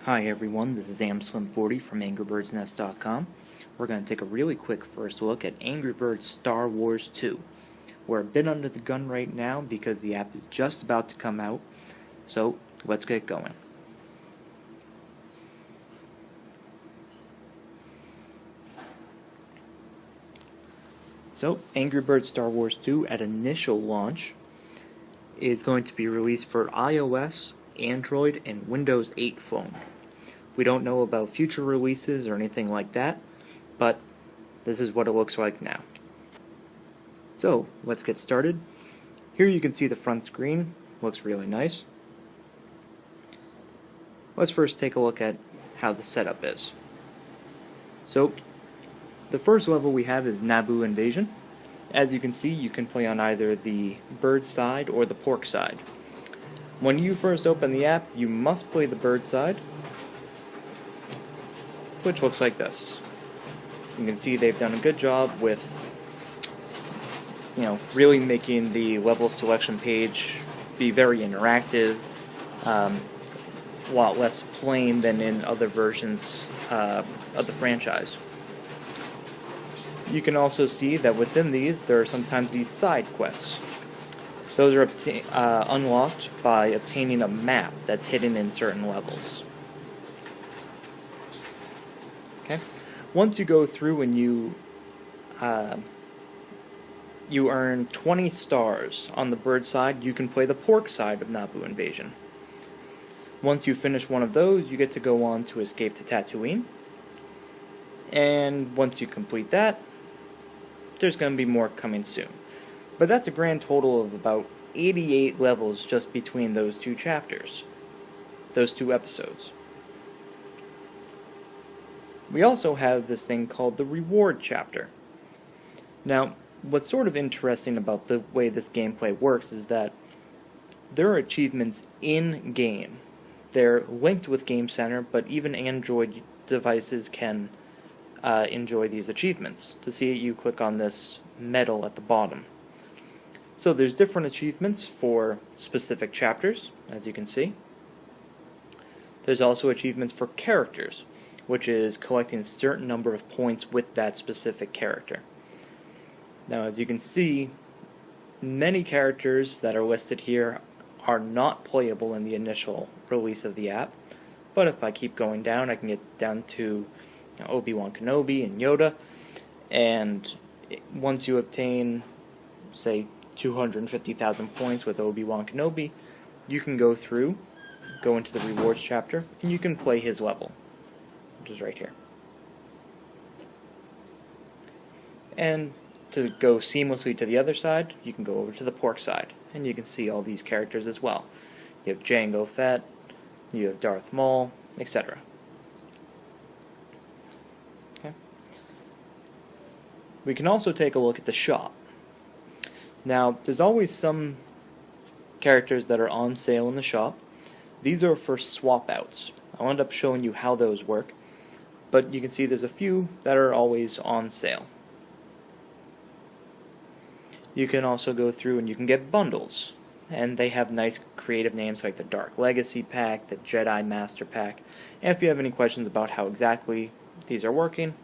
Hi everyone, this is AmSlim40 from AngryBirdsNest.com. We're going to take a really quick first look at Angry Birds Star Wars 2. We're a bit under the gun right now because the app is just about to come out, so let's get going. So, Angry Birds Star Wars 2 at initial launch is going to be released for iOS, Android, and Windows 8 phone. We don't know about future releases or anything like that, but this is what it looks like now. So, let's get started. Here you can see the front screen. Looks really nice. Let's first take a look at how the setup is. So, the first level we have is Naboo Invasion. As you can see, you can play on either the bird side or the pork side. When you first open the app, you must play the bird side, which looks like this. You can see they've done a good job with, really making the level selection page be very interactive, a lot less plain than in other versions of the franchise. You can also see that within these, there are sometimes these side quests. Those are unlocked by obtaining a map that's hidden in certain levels. Okay. Once you go through and you earn 20 stars on the bird side, you can play the pork side of Naboo Invasion. Once you finish one of those, you get to go on to escape to Tatooine. And once you complete that, there's going to be more coming soon. But that's a grand total of about 88 levels just between those two chapters, those two episodes. We also have this thing called the reward chapter. Now, what's sort of interesting about the way this gameplay works is that there are achievements in-game. They're linked with Game Center, but even Android devices can enjoy these achievements. To see it, you click on this medal at the bottom. So there's different achievements for specific chapters, as you can see. There's also achievements for characters, which is collecting a certain number of points with that specific character. Now, as you can see, many characters that are listed here are not playable in the initial release of the app, but if I keep going down, I can get down to Obi-Wan Kenobi and Yoda, and once you obtain, say, 250,000 points with Obi-Wan Kenobi, you can go into the rewards chapter, and you can play his level, which is right here. And to go seamlessly to the other side, you can go over to the pork side, and you can see all these characters as well. You have Jango Fett, you have Darth Maul, etc. Okay. We can also take a look at the shop. Now, there's always some characters that are on sale in the shop. These are for swap outs. I'll end up showing you how those work, but you can see there's a few that are always on sale. You can also go through and you can get bundles, and they have nice creative names like the Dark Legacy Pack, the Jedi Master Pack, and if you have any questions about how exactly these are working,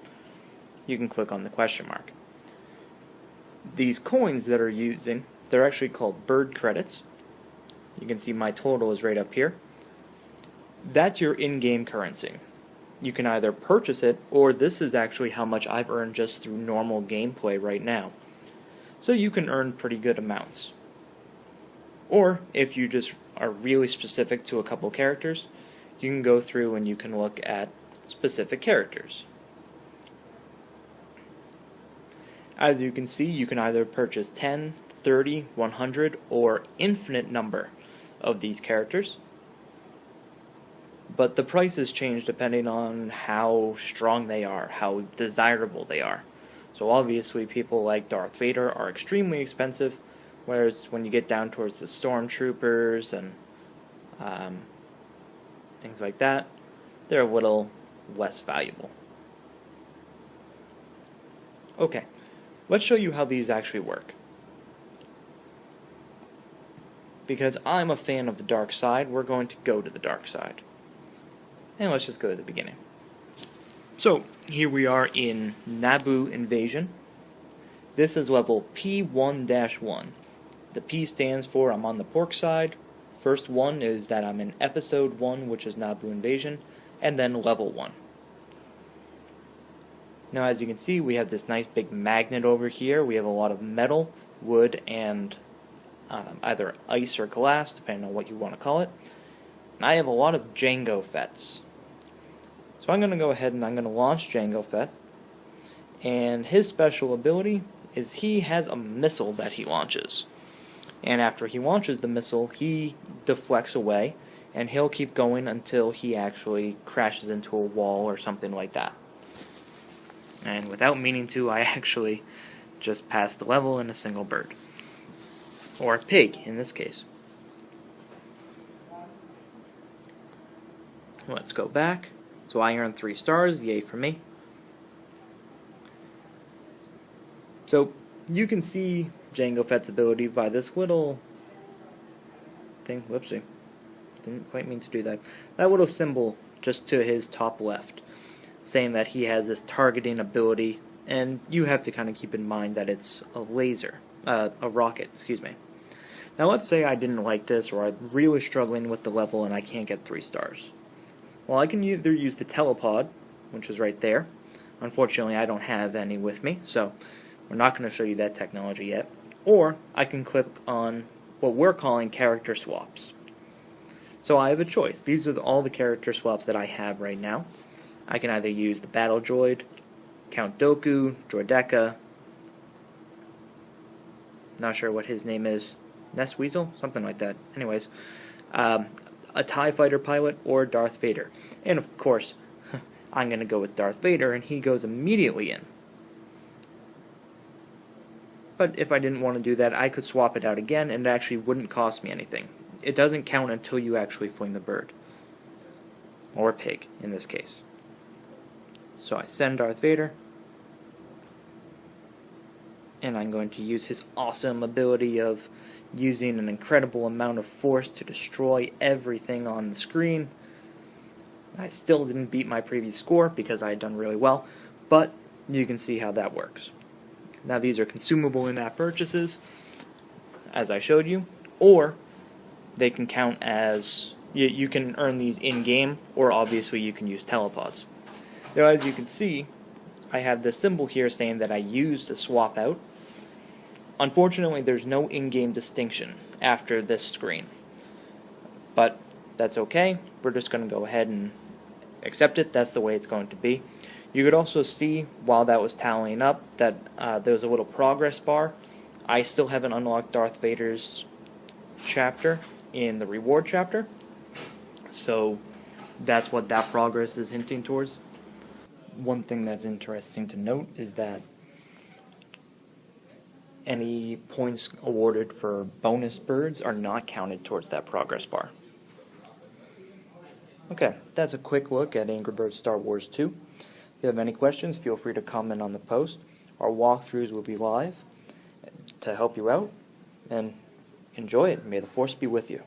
you can click on the question mark. These coins that are using, they're actually called bird credits. You can see my total is right up here. That's your in-game currency. You can either purchase it, or this is actually how much I've earned just through normal gameplay right now. So you can earn pretty good amounts. Or, if you just are really specific to a couple characters, you can go through and you can look at specific characters. As you can see, you can either purchase 10, 30, 100, or infinite number of these characters. But the prices change depending on how strong they are, how desirable they are. So obviously people like Darth Vader are extremely expensive, whereas when you get down towards the stormtroopers and things like that, they're a little less valuable. Okay, let's show you how these actually work. because I'm a fan of the dark side, we're going to go to the dark side. And let's just go to the beginning. So, here we are in Naboo Invasion. This is level P1-1. The P stands for I'm on the pork side. First one is that I'm in Episode 1, which is Naboo Invasion, and then level 1. Now, as you can see, we have this nice big magnet over here. We have a lot of metal, wood, and either ice or glass, depending on what you want to call it. And I have a lot of Jango Fett's. So I'm going to go ahead and I'm going to launch Jango Fett. And his special ability is he has a missile that he launches. And after he launches the missile, he deflects away, and he'll keep going until he actually crashes into a wall or something like that. And without meaning to, I actually just passed the level in a single bird. Or a pig, in this case. Let's go back. So I earned 3 stars, yay for me. So you can see Jango Fett's ability by this little thing. Whoopsie. Didn't quite mean to do that. That little symbol just to his top left, saying that he has this targeting ability, and you have to kind of keep in mind that it's a laser, a rocket, excuse me. Now let's say I didn't like this, or I'm really struggling with the level and I can't get 3 stars. Well, I can either use the telepod, which is right there. Unfortunately, I don't have any with me, so we're not going to show you that technology yet. Or I can click on what we're calling character swaps. So I have a choice. These are all the character swaps that I have right now. I can either use the Battle Droid, Count Dooku, Droideka, not sure what his name is, Nest Weasel? Something like that. Anyways, a TIE Fighter pilot, or Darth Vader. And of course, I'm going to go with Darth Vader, and he goes immediately in. But if I didn't want to do that, I could swap it out again, and it actually wouldn't cost me anything. It doesn't count until you actually fling the bird. Or pig, in this case. So I send Darth Vader, and I'm going to use his awesome ability of using an incredible amount of force to destroy everything on the screen. I still didn't beat my previous score because I had done really well, but you can see how that works. Now these are consumable in-app purchases, as I showed you, or they can count as, you can earn these in-game, or obviously you can use telepods. Now as you can see, I have the symbol here saying that I used a swap out. Unfortunately, there's no in-game distinction after this screen. But that's okay. We're just going to go ahead and accept it. That's the way it's going to be. You could also see, while that was tallying up, that there was a little progress bar. I still haven't unlocked Darth Vader's chapter in the reward chapter. So that's what that progress is hinting towards. One thing that's interesting to note is that any points awarded for bonus birds are not counted towards that progress bar. Okay, that's a quick look at Angry Birds Star Wars 2. If you have any questions, feel free to comment on the post. Our walkthroughs will be live to help you out, and enjoy it. May the Force be with you.